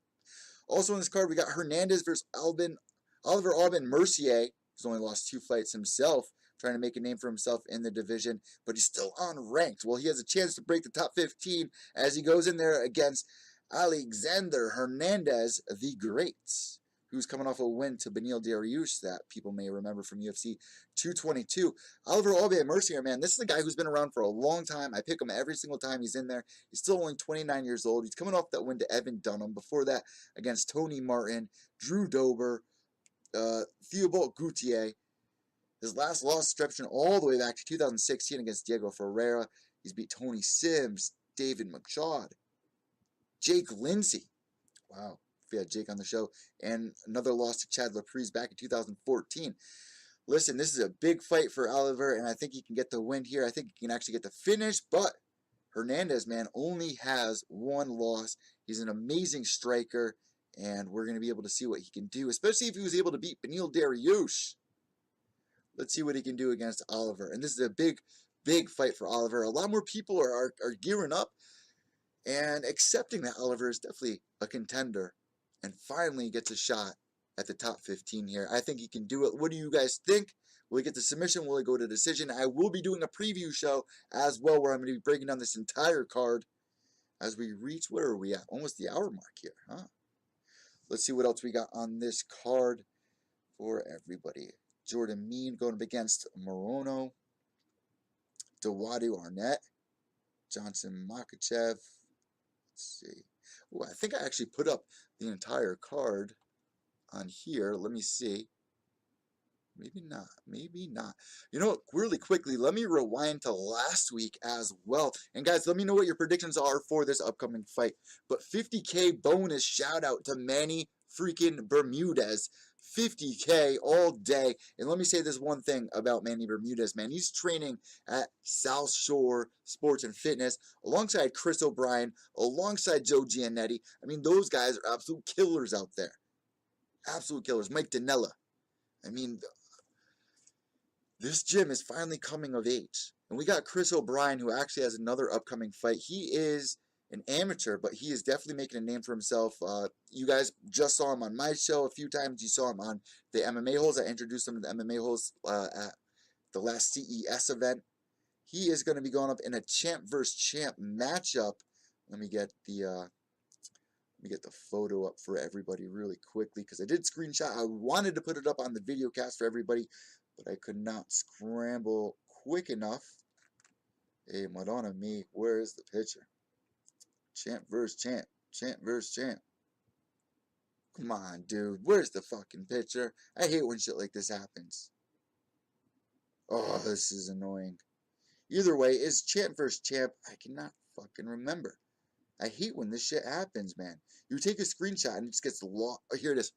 Also on this card, we got Hernandez versus Oliver Aubin Mercier. He's only lost 2 fights himself, trying to make a name for himself in the division, but he's still unranked. Well, he has a chance to break the top 15 as he goes in there against Alexander Hernandez the Great, who's coming off a win to Beneil Dariush that people may remember from UFC 222. Oliver Aubin Mercier, man, this is a guy who's been around for a long time. I pick him every single time he's in there. He's still only 29 years old. He's coming off that win to Evan Dunham. Before that, against Tony Martin, Drew Dober, Theobald Gautier. His last loss stretching all the way back to 2016 against Diego Ferreira. He's beat Tony Sims, David Machado, Jake Lindsay. Wow, we had Jake on the show. And another loss to Chad Laprise back in 2014. Listen, this is a big fight for Oliver, and I think he can get the win here. I think he can actually get the finish, but Hernandez, man, only has 1 loss. He's an amazing striker, and we're going to be able to see what he can do, especially if he was able to beat Beneil Dariush. Let's see what he can do against Oliver. And this is a big, big fight for Oliver. A lot more people are gearing up and accepting that Oliver is definitely a contender and finally gets a shot at the top 15 here. I think he can do it. What do you guys think? Will he get the submission? Will he go to decision? I will be doing a preview show as well where I'm going to be breaking down this entire card as we reach, where are we at? Almost the hour mark here, huh? Let's see what else we got on this card for everybody. Jordan Mean going up against Morono, Dawadu Arnett, Johnson Makachev. Let's see. Oh, I think I actually put up the entire card on here. Let me see. Maybe not. Maybe not. You know what? Really quickly, let me rewind to last week as well. And guys, let me know what your predictions are for this upcoming fight. But 50K bonus shout out to Manny freaking Bermudez. 50K all day. And let me say this one thing about Manny Bermudez, man. He's training at South Shore Sports and Fitness alongside Chris O'Brien, alongside Joe Giannetti. I mean, those guys are absolute killers out there. Absolute killers. Mike Danella. I mean, this gym is finally coming of age. And we got Chris O'Brien, who actually has another upcoming fight. He is an amateur, but he is definitely making a name for himself. You guys just saw him on my show a few times. You saw him on the MMA holes. I introduced him to the MMA holes at the last CES event. He is going to be going up in a champ versus champ matchup. Let me get the photo up for everybody really quickly because I did screenshot. I wanted to put it up on the video cast for everybody, but I could not scramble quick enough. Hey, Madonna me, where is the picture? Champ versus champ. Champ versus champ. Come on, dude. Where's the fucking picture? I hate when shit like this happens. Oh, this is annoying. Either way, it's champ versus champ. I cannot fucking remember. I hate when this shit happens, man. You take a screenshot and it just gets lost. Oh, here it is.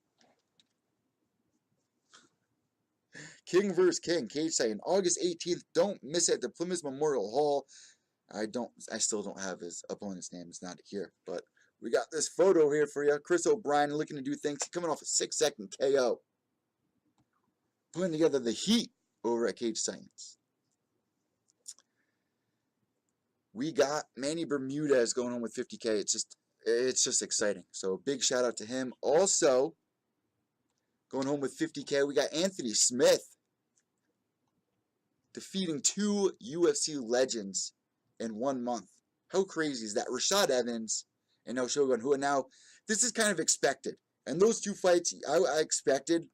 King versus King. Cage fight on August 18th. Don't miss it at the Plymouth Memorial Hall. I still don't have his opponent's name. It's not here. But we got this photo here for you. Chris O'Brien looking to do things. He's coming off a 6-second KO. Putting together the heat over at Cage Science. We got Manny Bermudez going on with 50K. It's just exciting. So big shout out to him. Also, going home with 50K, we got Anthony Smith defeating 2 UFC legends in 1 month. How crazy is that? Rashad Evans and now Shogun Rua. Now, this is kind of expected. And those 2 fights, I expected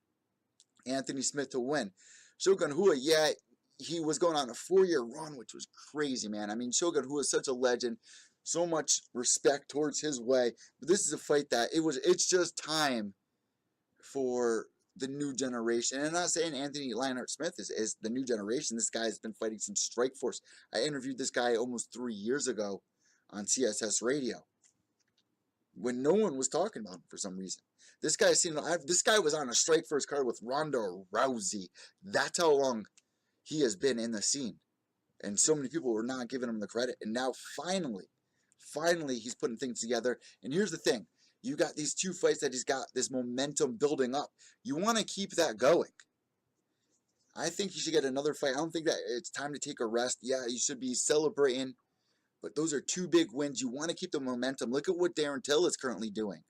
Anthony Smith to win. Shogun Rua, yeah, he was going on a 4-year run, which was crazy, man. I mean, Shogun Rua is such a legend. So much respect towards his way. But this is a fight that it's just time for the new generation. And I'm not saying Anthony Lionheart Smith is the new generation. This guy has been fighting some Strikeforce. I interviewed this guy almost 3 years ago on CSS Radio when no one was talking about him for some reason. This guy was on a Strikeforce card with Ronda Rousey. That's how long he has been in the scene. And so many people were not giving him the credit. And now finally he's putting things together. And here's the thing. You got these 2 fights that he's got this momentum building up. You want to keep that going. I think he should get another fight. I don't think that it's time to take a rest. Yeah, you should be celebrating. But those are 2 big wins. You want to keep the momentum. Look at what Darren Till is currently doing.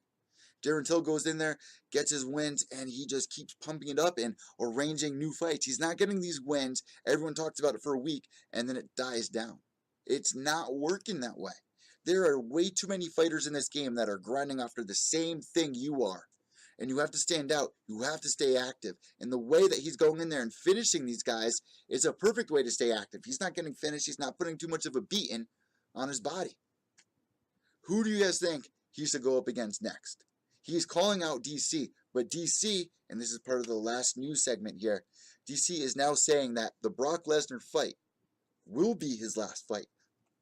Darren Till goes in there, gets his wins, and he just keeps pumping it up and arranging new fights. He's not getting these wins. Everyone talks about it for a week, and then it dies down. It's not working that way. There are way too many fighters in this game that are grinding after the same thing you are. And you have to stand out. You have to stay active. And the way that he's going in there and finishing these guys is a perfect way to stay active. He's not getting finished. He's not putting too much of a beating on his body. Who do you guys think he should go up against next? He's calling out DC, but DC, and this is part of the last news segment here, DC is now saying that the Brock Lesnar fight will be his last fight.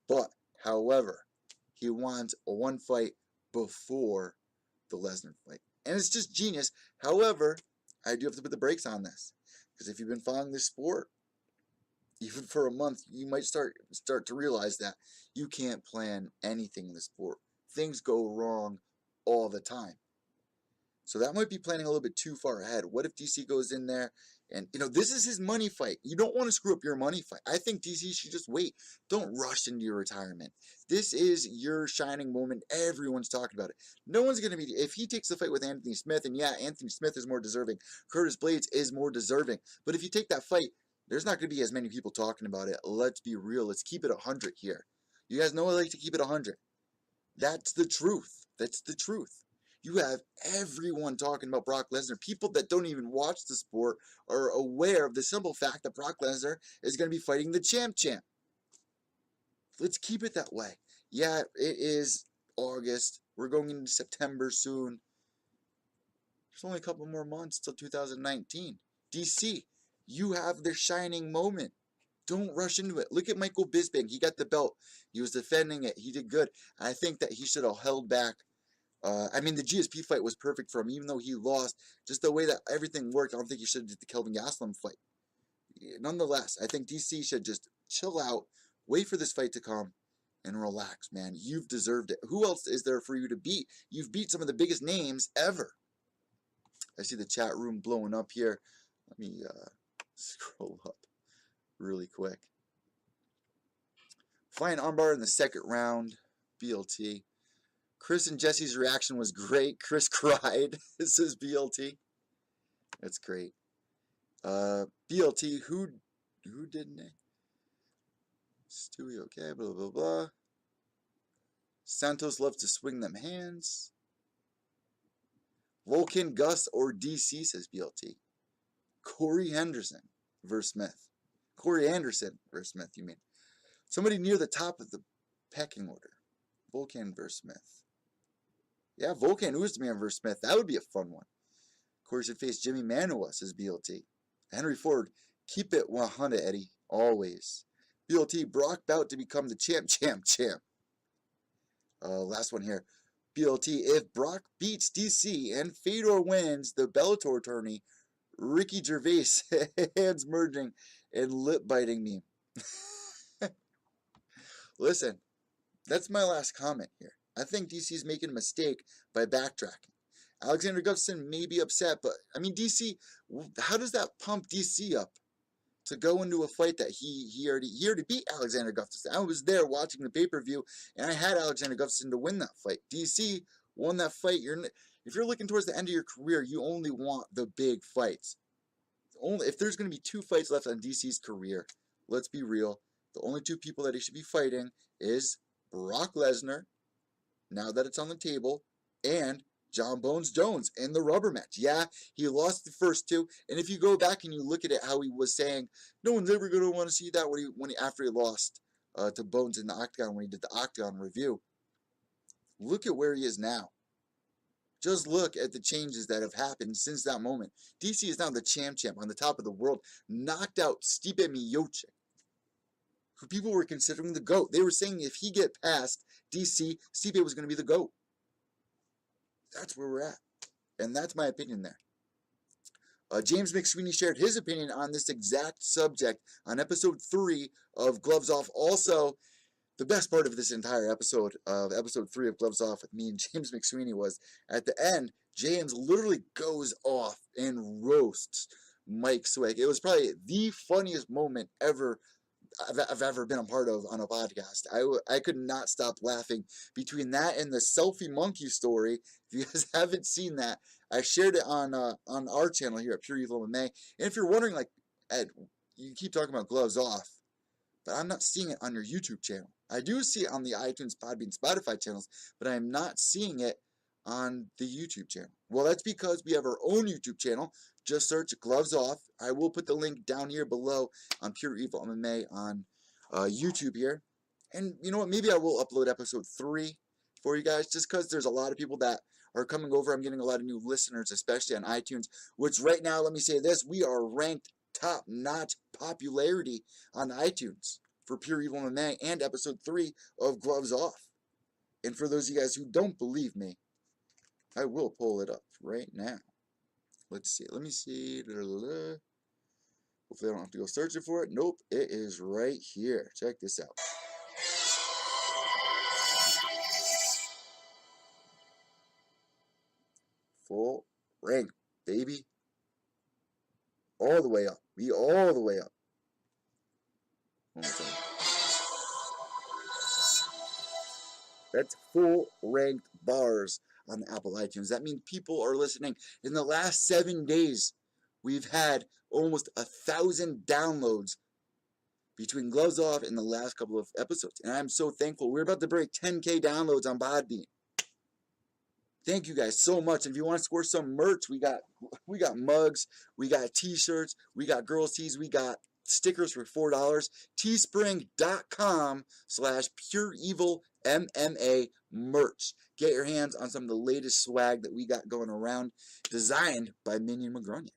But, however, he wants a 1 fight before the Lesnar fight. And it's just genius. However, I do have to put the brakes on this. Because if you've been following this sport, even for a month, you might start to realize that you can't plan anything in the sport. Things go wrong all the time. So that might be planning a little bit too far ahead. What if DC goes in there and, this is his money fight. You don't want to screw up your money fight. I think DC should just wait. Don't rush into your retirement. This is your shining moment. Everyone's talking about it. No one's going to be, if he takes the fight with Anthony Smith, and yeah, Anthony Smith is more deserving. Curtis Blades is more deserving. But if you take that fight, there's not going to be as many people talking about it. Let's be real. Let's keep it 100 here. You guys know I like to keep it 100. That's the truth. That's the truth. You have everyone talking about Brock Lesnar. People that don't even watch the sport are aware of the simple fact that Brock Lesnar is going to be fighting the champ. Let's keep it that way. Yeah, it is August. We're going into September soon. There's only a couple more months till 2019. DC, you have the shining moment. Don't rush into it. Look at Michael Bisping. He got the belt. He was defending it. He did good. I think that he should have held back. The GSP fight was perfect for him, even though he lost. Just the way that everything worked, I don't think he should have did the Kelvin Gastelum fight. Nonetheless, I think DC should just chill out, wait for this fight to come, and relax, man. You've deserved it. Who else is there for you to beat? You've beat some of the biggest names ever. I see the chat room blowing up here. Let me scroll up really quick. Flying armbar in the 2nd round. BLT. Chris and Jesse's reaction was great. Chris cried. It says BLT. That's great. BLT, who didn't it? Stewie, okay, blah, blah, blah. Santos loves to swing them hands. Volkan, Gus, or DC, says BLT. Corey Henderson versus Smith. Corey Anderson versus Smith, you mean. Somebody near the top of the pecking order. Volkan versus Smith. Yeah, Volkan Usman versus Smith. That would be a fun one. Corey should face Jimmy Manuwa, says BLT. Henry Ford, keep it 100, Eddie. Always. BLT, Brock bout to become the champ. Last one here. BLT, if Brock beats DC and Fedor wins the Bellator tourney, Ricky Gervais hands merging and lip biting meme. Listen, that's my last comment here. I think DC's making a mistake by backtracking. Alexander Gustafsson may be upset, but DC, how does that pump DC up to go into a fight that he already beat Alexander Gustafsson? I was there watching the pay-per-view, and I had Alexander Gustafsson to win that fight. DC won that fight. If you're looking towards the end of your career, you only want the big fights. If there's going to be 2 fights left on DC's career, let's be real. The only 2 people that he should be fighting is Brock Lesnar, now that it's on the table, and John Bones Jones in the rubber match. Yeah, he lost the first 2, and if you go back and you look at it, how he was saying, no one's ever going to want to see that after he lost to Bones in the Octagon, when he did the Octagon review. Look at where he is now. Just look at the changes that have happened since that moment. DC is now the champ on the top of the world, knocked out Stipe Miocic, who people were considering the GOAT. They were saying if he get past DC, Stipe was going to be the GOAT. That's where we're at. And that's my opinion there. James McSweeney shared his opinion on this exact subject on episode 3 of Gloves Off. Also, the best part of this entire episode, of episode 3 of Gloves Off with me and James McSweeney, was at the end, James literally goes off and roasts Mike Swig. It was probably the funniest moment ever I've ever been a part of on a podcast. I could not stop laughing between that and the selfie monkey story. If you guys haven't seen that, I shared it on our channel here at Pure Evil MMA. And if you're wondering, like, Ed, you keep talking about Gloves Off, but I'm not seeing it on your YouTube channel. I do see it on the iTunes, Podbean, Spotify channels, but I am not seeing it on the YouTube channel. Well, that's because we have our own YouTube channel. Just search Gloves Off. I will put the link down here below on Pure Evil MMA on YouTube here. And you know what? Maybe I will upload episode 3 for you guys, just because there's a lot of people that are coming over. I'm getting a lot of new listeners, especially on iTunes, which right now, let me say this, we are ranked top-notch popularity on iTunes for Pure Evil MMA and episode 3 of Gloves Off. And for those of you guys who don't believe me, I will pull it up right now. Let's see. Let me see. Hopefully I don't have to go searching for it. Nope. It is right here. Check this out. Full rank, baby. All the way up. We all the way up. One more time. That's full ranked bars on Apple iTunes. That means people are listening. In the last 7 days, we've had almost 1,000 downloads between Gloves Off and the last couple of episodes. And I'm so thankful. We're about to break 10K downloads on Podbean. Thank you guys so much. And if you want to score some merch, we got mugs, we got t-shirts, we got girls tees, we got stickers for $4. Teespring.com/PureEvilMMA merch. Get your hands on some of the latest swag that we got going around, designed by Minion McGrunion.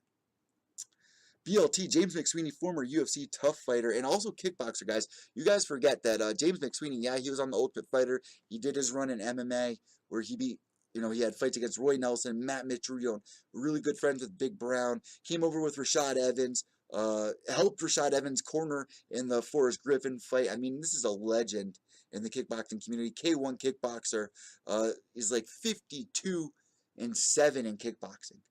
BLT, James McSweeney, former UFC tough fighter and also kickboxer, guys. You guys forget that James McSweeney, yeah, he was on the Ultimate Fighter. He did his run in MMA where he beat, he had fights against Roy Nelson, Matt Mitrione, really good friends with Big Brown. Came over with Rashad Evans, helped Rashad Evans corner in the Forrest Griffin fight. I mean, this is a legend in the kickboxing community. K1 kickboxer, is like 52-7 in kickboxing.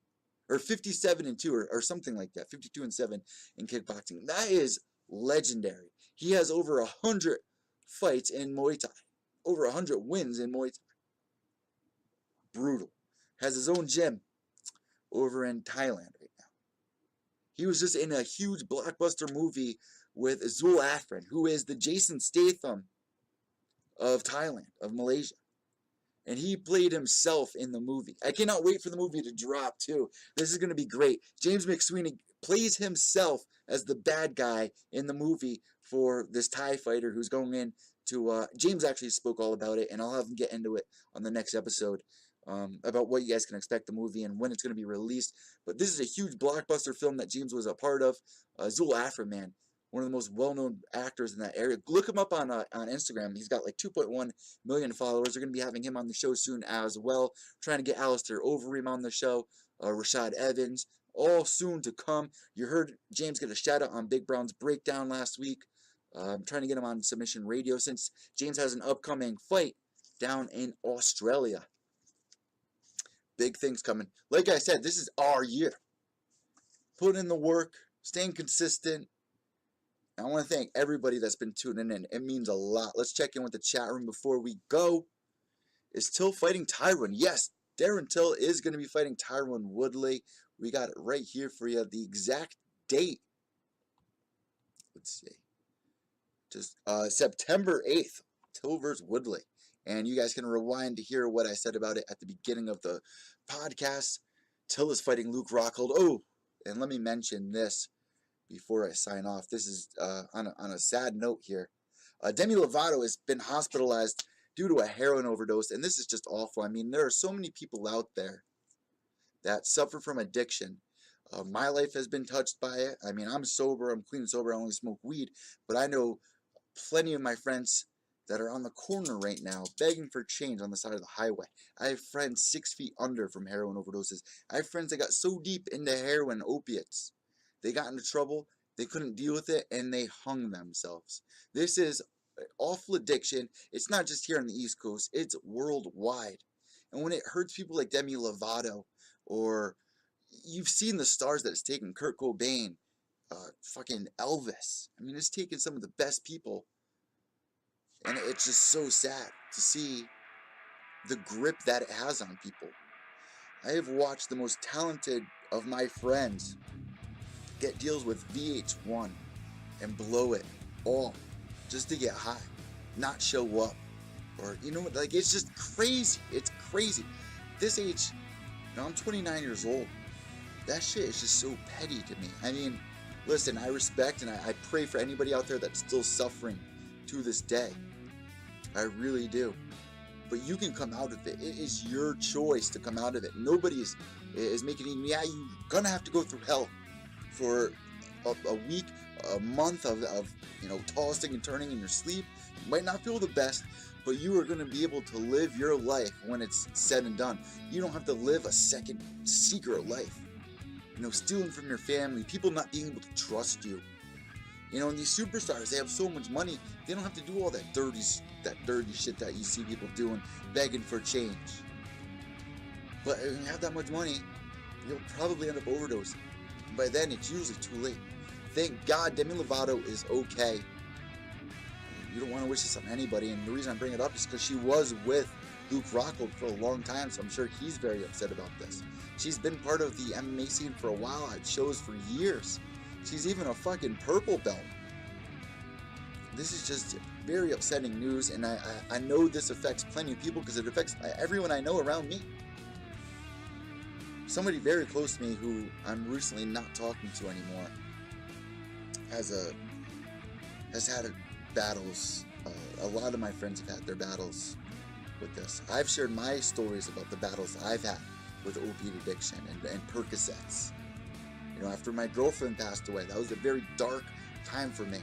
Or 57-2, or something like that. 52-7 in kickboxing. That is legendary. He has over 100 fights in Muay Thai. Over 100 wins in Muay Thai. Brutal. Has his own gym over in Thailand right now. He was just in a huge blockbuster movie with Zul Afrin, who is the Jason Statham of Thailand, of Malaysia. And he played himself in the movie. I cannot wait for the movie to drop, too. This is going to be great. James McSweeney plays himself as the bad guy in the movie for this Thai fighter who's going in to... James actually spoke all about it, and I'll have him get into it on the next episode about what you guys can expect the movie and when it's going to be released. But this is a huge blockbuster film that James was a part of. Zul Afrin, man. One of the most well-known actors in that area. Look him up on Instagram. He's got like 2.1 million followers. They're going to be having him on the show soon as well. Trying to get Alistair Overeem on the show. Rashad Evans. All soon to come. You heard James get a shout-out on Big Brown's Breakdown last week. I'm trying to get him on Submission Radio since James has an upcoming fight down in Australia. Big things coming. Like I said, this is our year. Putting in the work. Staying consistent. I want to thank everybody that's been tuning in. It means a lot. Let's check in with the chat room before we go. Is Till fighting Tyrone? Yes, Darren Till is going to be fighting Tyrone Woodley. We got it right here for you. The exact date. Let's see. Just September 8th. Till versus Woodley. And you guys can rewind to hear what I said about it at the beginning of the podcast. Till is fighting Luke Rockhold. Oh, and let me mention this before I sign off. This is on a sad note here. Demi Lovato has been hospitalized due to a heroin overdose, and this is just awful. I mean, there are so many people out there that suffer from addiction. My life has been touched by it. I mean, I'm sober. I'm clean and sober. I only smoke weed. But I know plenty of my friends that are on the corner right now begging for change on the side of the highway. I have friends 6 feet under from heroin overdoses. I have friends that got so deep into heroin opiates, they got into trouble, they couldn't deal with it, and they hung themselves. This is awful addiction. It's not just here on the East Coast, it's worldwide. And when it hurts people like Demi Lovato, or you've seen the stars that it's taken, Kurt Cobain, fucking Elvis. I mean, it's taken some of the best people, and it's just so sad to see the grip that it has on people. I have watched the most talented of my friends get deals with VH1 and blow it all just to get high, not show up, or you know what? Like, it's just crazy. It's crazy. This age, you know, I'm 29 years old. That shit is just so petty to me. I mean, listen, I respect and I pray for anybody out there that's still suffering to this day. I really do. But you can come out of it. It is your choice to come out of it. Nobody is making it. Yeah, you're gonna have to go through hell for a week, a month of you know, tossing and turning in your sleep. You might not feel the best, but you are going to be able to live your life when it's said and done. You don't have to live a second secret life. You know, stealing from your family, people not being able to trust you. You know, and these superstars, they have so much money, they don't have to do all that dirty shit that you see people doing, begging for change. But when you have that much money, you'll probably end up overdosing. By then, it's usually too late. Thank God Demi Lovato is okay. You don't want to wish this on anybody, and the reason I bring it up is because she was with Luke Rockhold for a long time, so I'm sure he's very upset about this. She's been part of the MMA scene for a while, at shows for years. She's even a fucking purple belt. This is just very upsetting news, and I know this affects plenty of people because it affects everyone I know around me. Somebody very close to me who I'm recently not talking to anymore has had battles. A lot of my friends have had their battles with this. I've shared my stories about the battles I've had with opiate addiction and Percocets. You know, after my girlfriend passed away, that was a very dark time for me.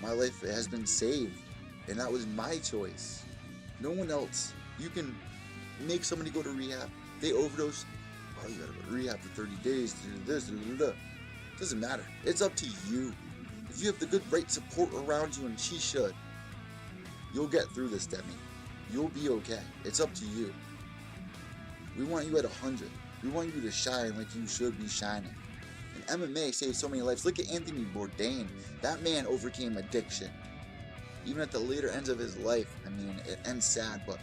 My life has been saved, and that was my choice. No one else. You can make somebody go to rehab. They overdose. Oh, you gotta go to rehab for 30 days to do this, Doesn't matter. It's up to you. If you have the good, right support around you, and she should, you'll get through this, Demi. You'll be okay. It's up to you. We want you at 100. We want you to shine like you should be shining. And MMA saved so many lives. Look at Anthony Bourdain. That man overcame addiction. Even at the later ends of his life. I mean, it ends sad, but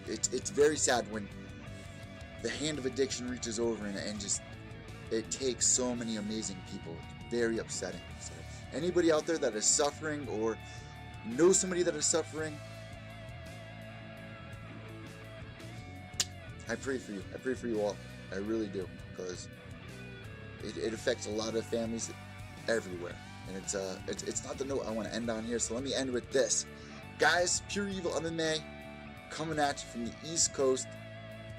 it's very sad when the hand of addiction reaches over and just, it takes so many amazing people. It's very upsetting. So anybody out there that is suffering or knows somebody that is suffering, I pray for you. I pray for you all. I really do, because it affects a lot of families everywhere. And it's not the note I want to end on here. So let me end with this, guys. Pure Evil MMA coming at you from the East Coast.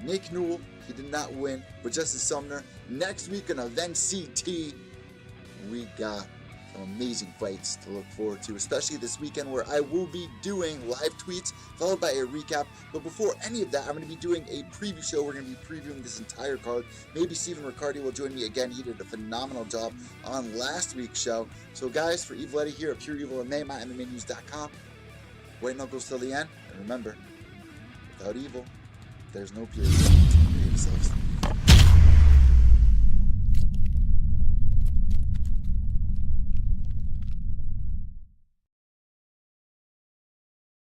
Nick Newell, he did not win, but Justice Sumner. Next week on Event CT, we got some amazing fights to look forward to, especially this weekend where I will be doing live tweets followed by a recap. But before any of that, I'm going to be doing a preview show. We're going to be previewing this entire card. Maybe Stephen Riccardi will join me again. He did a phenomenal job on last week's show. So guys, for Evil Eddie here at Pure Evil MMA, MyMMAnews.com. White knuckles till the end. And remember, without evil, there's no purity. Behave yourselves.